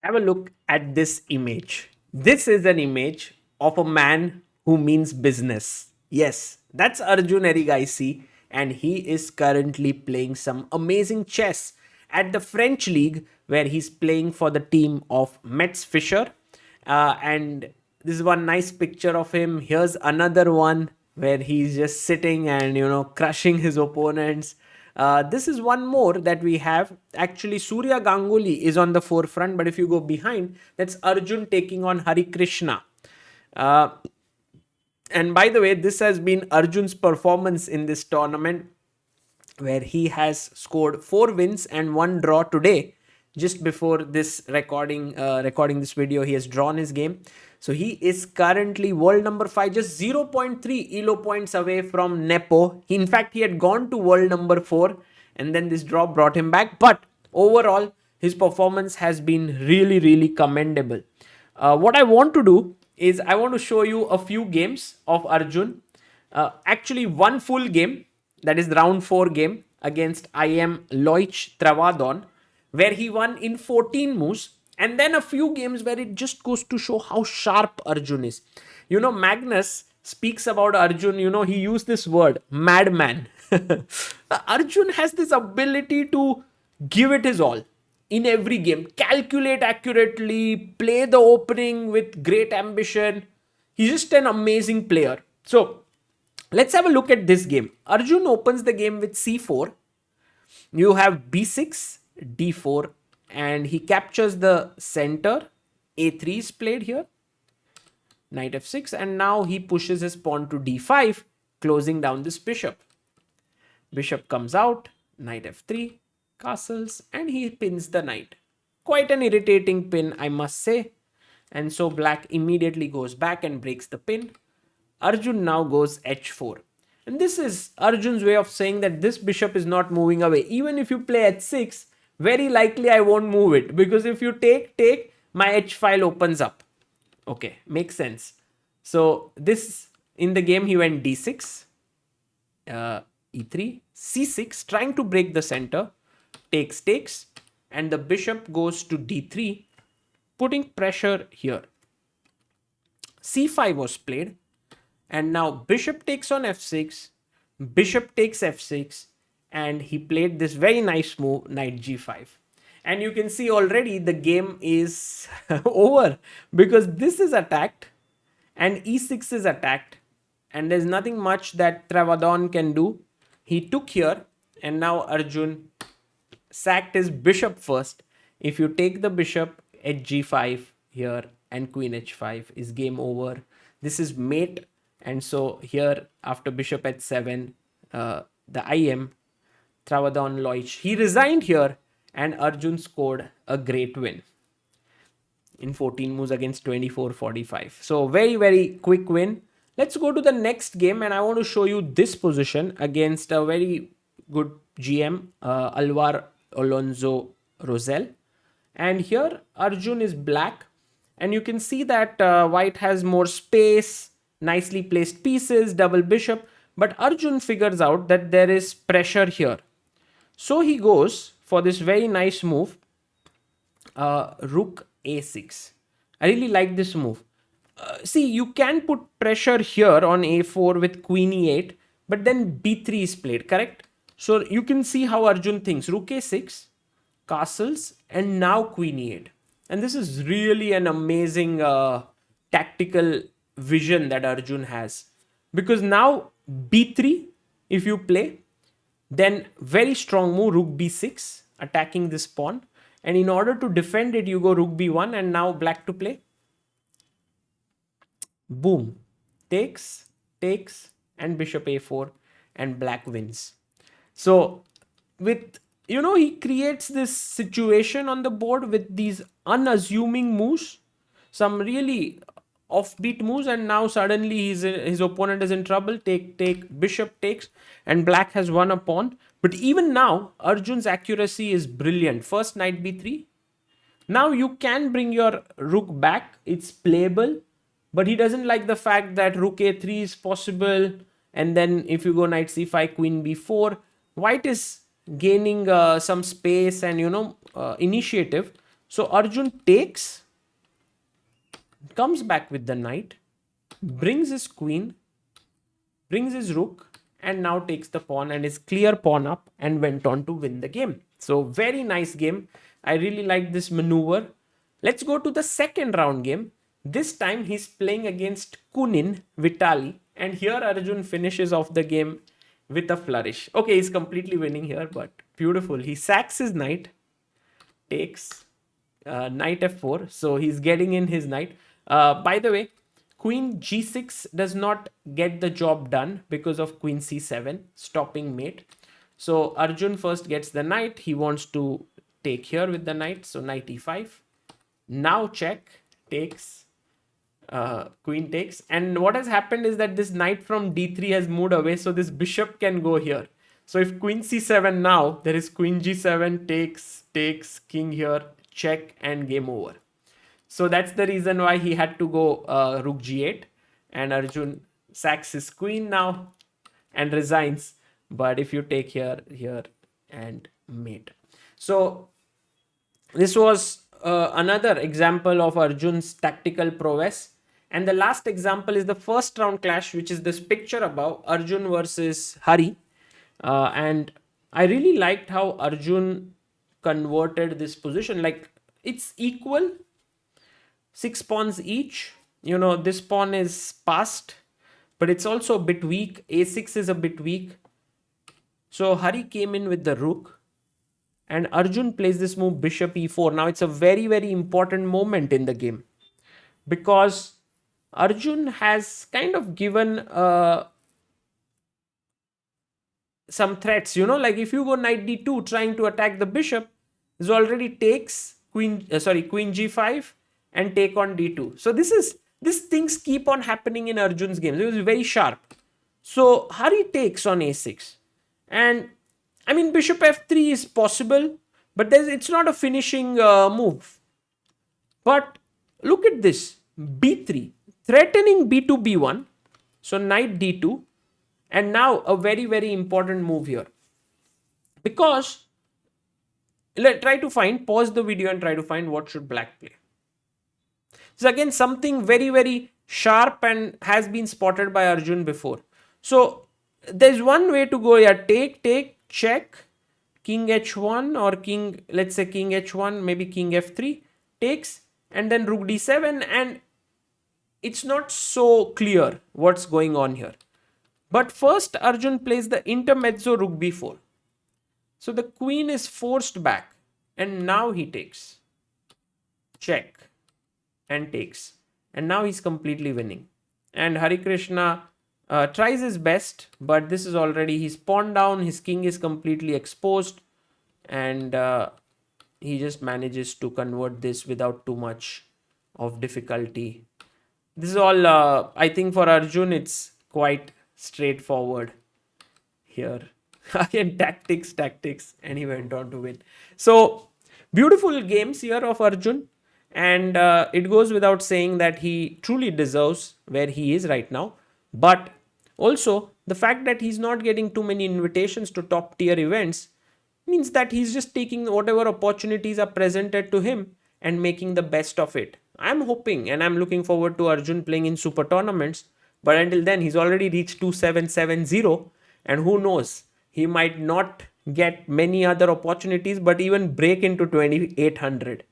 Have a look at this image. This is an image of a man who means business. Yes, that's Arjun Erigaisi, and he is currently playing some amazing chess at the French league where he's playing for the team of Metz Fischer. And this is one nice picture of him. Here's another one where he's just sitting and crushing his opponents. This is one more that we have. Actually, Surya Ganguly is on the forefront, but if you go behind, that's Arjun taking on Harikrishna. Uh, and by the way, this has been Arjun's performance in this tournament, where he has scored 4 wins and 1 draw today. Just before this recording this video, he has drawn his game. So he is currently world number 5, just 0.3 elo points away from Nepo. In fact, he had gone to world number 4, and then this draw brought him back. But overall, his performance has been really, really commendable. What I want to do is I want to show you a few games of Arjun. Actually, one full game, that is round 4 game against IM Loich Travadon, where he won in 14 moves, and then a few games where it just goes to show how sharp Arjun is. Magnus speaks about Arjun, he used this word, madman. Arjun has this ability to give it his all in every game, calculate accurately, play the opening with great ambition. He's just an amazing player. So, let's have a look at this game. Arjun opens the game with c4. You have b6, d4, and he captures the center. a3 is played here. Knight f6, and now he pushes his pawn to d5, closing down this bishop. Bishop comes out, knight f3, castles, and he pins the knight. Quite an irritating pin, I must say. And so black immediately goes back and breaks the pin. Arjun now goes h4. And this is Arjun's way of saying that this bishop is not moving away. Even if you play h6, very likely I won't move it, because if you take, my h file opens up. Okay, makes sense. So this, in the game, he went d6, e3, c6, trying to break the center, takes, and the bishop goes to d3, putting pressure here. c5 was played, and now bishop takes on f6, bishop takes f6, and he played this very nice move, knight g5. And you can see already the game is over, because this is attacked and e6 is attacked, and there's nothing much that Travadon can do. He took here, and now Arjun sacked his bishop first. If you take the bishop, h5 here and queen h5 is game over. This is mate, and so here after bishop h7, the IM Travadon Loich, he resigned here, and Arjun scored a great win in 14 moves against 24-45. So very, very quick win. Let's go to the next game, and I want to show you this position against a very good GM, Alvar Alonso Rosell. And here Arjun is black, and you can see that white has more space, nicely placed pieces, double bishop, but Arjun figures out that there is pressure here. So he goes for this very nice move, rook a6. I really like this move. See, you can put pressure here on a4 with queen e8, but then b3 is played, correct? So you can see how Arjun thinks. Rook a6, castles, and now queen e8. And this is really an amazing tactical vision that Arjun has. Because now b3, if you play, then very strong move, rook b6, attacking this pawn. And in order to defend it, you go rook b1, and now black to play. Boom. Takes, and bishop a4, and black wins. So with, he creates this situation on the board with these unassuming moves, some really offbeat moves, and now suddenly his opponent is in trouble. Take, bishop takes, and black has won a pawn. But even now, Arjun's accuracy is brilliant. First, knight b3. Now you can bring your rook back. It's playable. But he doesn't like the fact that rook a3 is possible. And then if you go knight c5, queen b4, white is gaining some space and, initiative. So Arjun takes, comes back with the knight, brings his queen, brings his rook, and now takes the pawn and is clear pawn up and went on to win the game. So very nice game. I really like this maneuver. Let's go to the second round game. This time he's playing against Kunin, Vitaly, and here Arjun finishes off the game with a flourish. Okay, he's completely winning here, but beautiful. He sacks his knight, takes knight f4, so he's getting in his knight. By the way, queen g6 does not get the job done because of queen c7 stopping mate. So Arjun first gets the knight. He wants to take here with the knight, so knight e5. Now check, takes, queen takes, and what has happened is that this knight from d3 has moved away, so this bishop can go here. So if queen c7 now, there is queen g7, takes, king here, check, and game over. So that's the reason why he had to go rook g8, and Arjun sacks his queen now and resigns. But if you take here, and mate. So this was another example of Arjun's tactical prowess. And the last example is the first round clash, which is this picture above, Arjun versus Hari. And I really liked how Arjun converted this position. Like, it's equal, 6 pawns each. You know, this pawn is passed, but it's also a bit weak. A6 is a bit weak. So Hari came in with the rook, and Arjun plays this move bishop e4. Now it's a very, very important moment in the game, because Arjun has kind of given some threats, you know, like if you go knight d2 trying to attack the bishop, this already takes queen g5 and take on d2. So these things keep on happening in Arjun's games. It was very sharp. So Hari takes on a6, and I mean bishop f3 is possible, but it's not a finishing move. But look at this, b3 threatening b2 b1, so knight d2, and now a very, very important move here, because pause the video and try to find what should black play. So again, something very, very sharp and has been spotted by Arjun before. So there's one way to go here. Take, check, king h1 or king, let's say king h1, maybe king f3, takes, and then rook d7, and it's not so clear what's going on here. But first Arjun plays the intermezzo rook b4. So the queen is forced back, and now he takes, check, and takes, and now he's completely winning. And Harikrishna tries his best, but this is already, he's pawned down, his king is completely exposed, and he just manages to convert this without too much of difficulty. This is all, I think for Arjun, it's quite straightforward here. Again, tactics, and he went on to win. So beautiful games here of Arjun, and it goes without saying that he truly deserves where he is right now. But also the fact that he's not getting too many invitations to top tier events means that he's just taking whatever opportunities are presented to him and making the best of it. I'm hoping and I'm looking forward to Arjun playing in super tournaments, but until then he's already reached 2770, and who knows, he might not get many other opportunities but even break into 2800.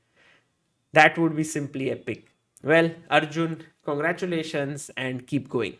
That would be simply epic. Well, Arjun, congratulations and keep going.